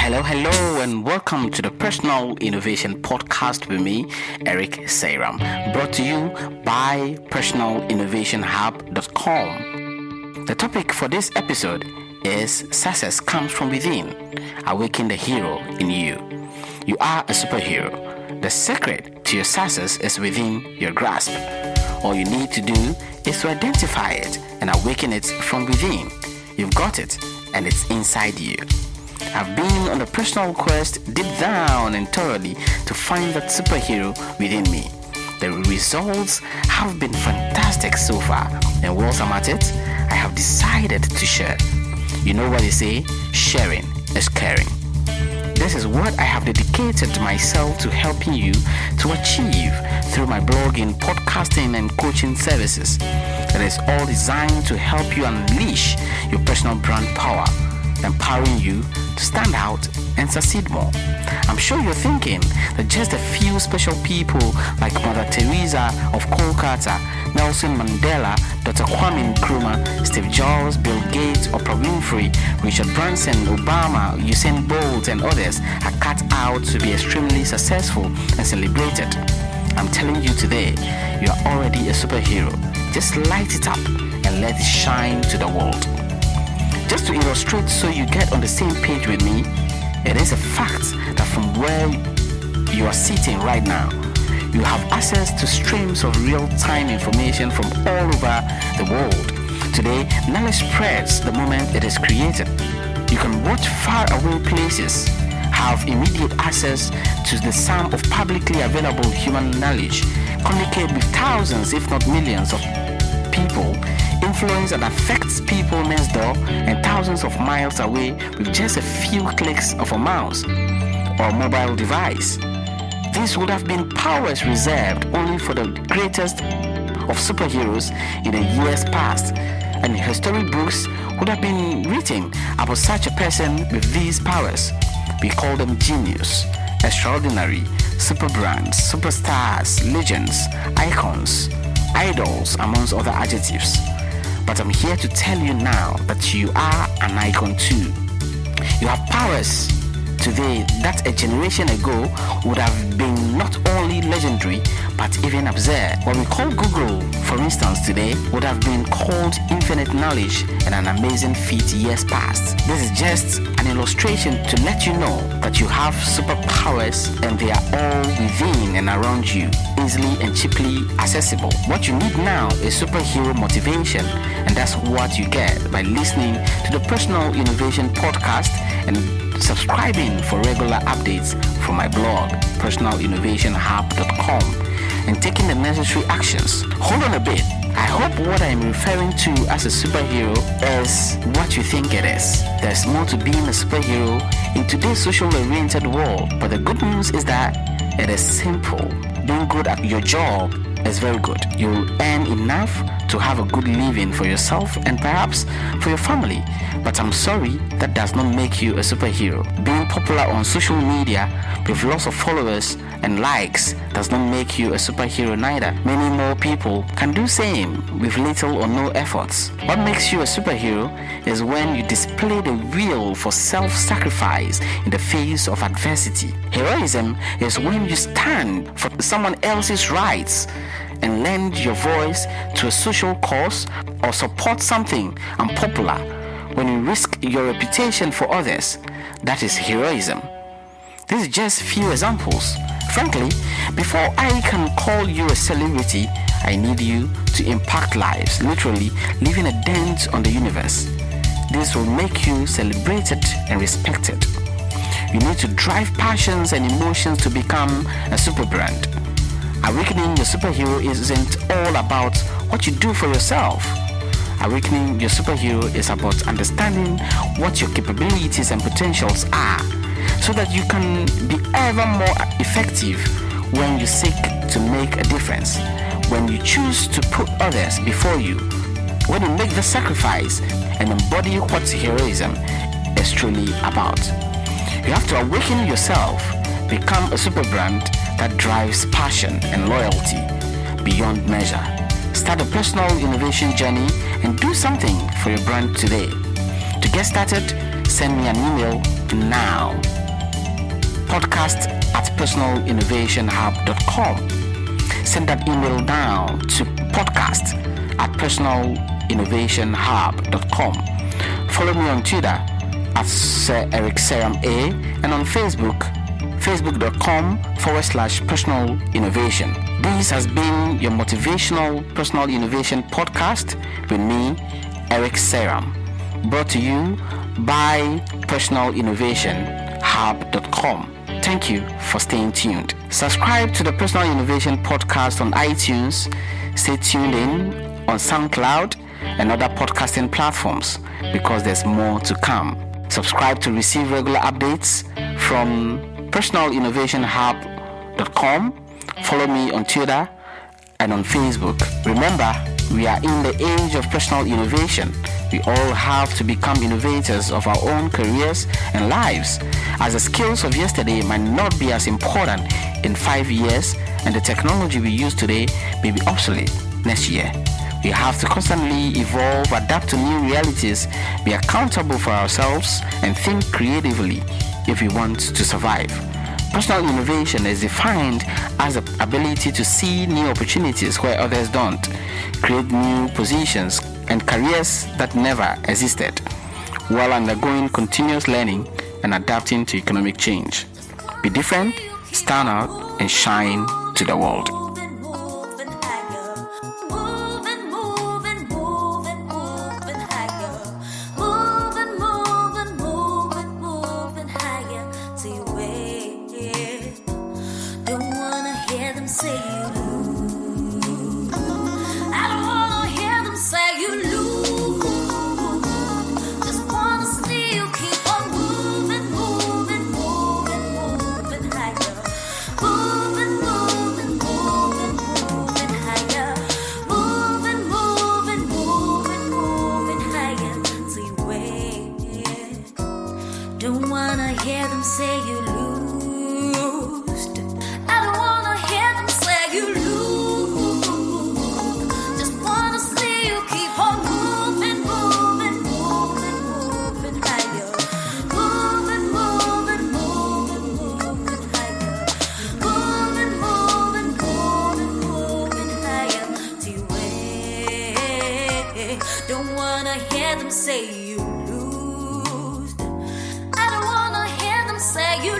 Hello, and welcome to the Personal Innovation Podcast with me, Seyram, brought to you by personalinnovationhub.com. The topic for this episode is Success Comes From Within. Awaken the hero in you. You are a superhero. The secret to your success is within your grasp. All you need to do is to identify it and awaken it from within. You've got it, and it's inside you. I've been on a personal quest deep down and thoroughly to find that superhero within me. The results have been fantastic so far, and whilst I'm at it, I have decided to share. You know what they say, sharing is caring. This is what I have dedicated myself to helping you to achieve through my blogging, podcasting, and coaching services. It is all designed to help you unleash your personal brand power, empowering you to stand out and succeed more. I'm sure you're thinking that just a few special people like Mother Teresa of Kolkata, Nelson Mandela, Dr. Kwame Nkrumah, Steve Jobs, Bill Gates, Oprah Winfrey, Richard Branson, Obama, Usain Bolt, and others are cut out to be extremely successful and celebrated. I'm telling you today, you are already a superhero. Just light it up and let it shine to the world. Just to illustrate so you get on the same page with me, it is a fact that from where you are sitting right now, you have access to streams of real-time information from all over the world. Today, knowledge spreads the moment it is created. You can watch far-away places, have immediate access to the sum of publicly available human knowledge, communicate with thousands, if not millions of people, influence and affects people next door and thousands of miles away with just a few clicks of a mouse or mobile device. These would have been powers reserved only for the greatest of superheroes in the years past, and historic books would have been written about such a person with these powers. We call them genius, extraordinary, super brands, superstars, legends, icons, idols, amongst other adjectives. But I'm here to tell you now that you are an icon too. You have powers today that a generation ago would have been not only legendary but even absurd. What we call Google, for instance, today would have been called infinite knowledge and an amazing feat years past. This is just an illustration to let you know that you have superpowers and they are all within and around you, easily and cheaply accessible. What you need now is superhero motivation, and that's what you get by listening to the Personal Innovation Podcast and subscribing for regular updates from my blog, personalinnovationhub.com, and taking the necessary actions. Hold on a bit. I hope what I'm referring to as a superhero is what you think it is. There's more to being a superhero in today's social-oriented world, but the good news is that it is simple. Being good at your job is very good. You'll earn enough to have a good living for yourself and perhaps for your family. But I'm sorry, that does not make you a superhero. Being popular on social media with lots of followers and likes does not make you a superhero neither. Many more people can do same with little or no efforts. What makes you a superhero is when you display the will for self-sacrifice in the face of adversity. Heroism is when you stand for someone else's rights and lend your voice to a social cause or support something unpopular. When you risk your reputation for others, that is heroism. These are just few examples. Frankly, before I can call you a celebrity, I need you to impact lives, literally leaving a dent on the universe. This will make you celebrated and respected. You need to drive passions and emotions to become a super brand. Awakening your superhero isn't all about what you do for yourself. Awakening your superhero is about understanding what your capabilities and potentials are, so that you can be ever more effective when you seek to make a difference, when you choose to put others before you, when you make the sacrifice and embody what heroism is truly about. You have to awaken yourself, become a super brand that drives passion and loyalty beyond measure. Start a personal innovation journey and do something for your brand today. To get started, send me an email now. podcast@personalinnovationhub.com. Send that email down to podcast@personalinnovationhub.com. Follow me on Twitter at Sir Eric Seyram A, and on Facebook, facebook.com/personal innovation. This has been your motivational personal innovation podcast with me, Eric Seyram, brought to you by personalinnovationhub.com. Thank you for staying tuned. Subscribe to the Personal Innovation Podcast on iTunes. Stay tuned in on SoundCloud and other podcasting platforms because there's more to come. Subscribe to receive regular updates from personalinnovationhub.com. Follow me on Twitter and on Facebook. Remember, we are in the age of personal innovation. We all have to become innovators of our own careers and lives, as the skills of yesterday might not be as important in 5 years, and the technology we use today may be obsolete next year. We have to constantly evolve, adapt to new realities, be accountable for ourselves, and think creatively if we want to survive. Personal innovation is defined as the ability to see new opportunities where others don't, create new positions and careers that never existed, while undergoing continuous learning and adapting to economic change. Be different, stand out, and shine to the world. Don't wanna hear them say you lose. I don't wanna hear them say you lose. Just wanna see you keep on moving, moving, moving, moving higher. Moving, moving, moving, moving higher. Moving, moving, moving, moving higher to your way. Don't wanna hear them say you lose. Say you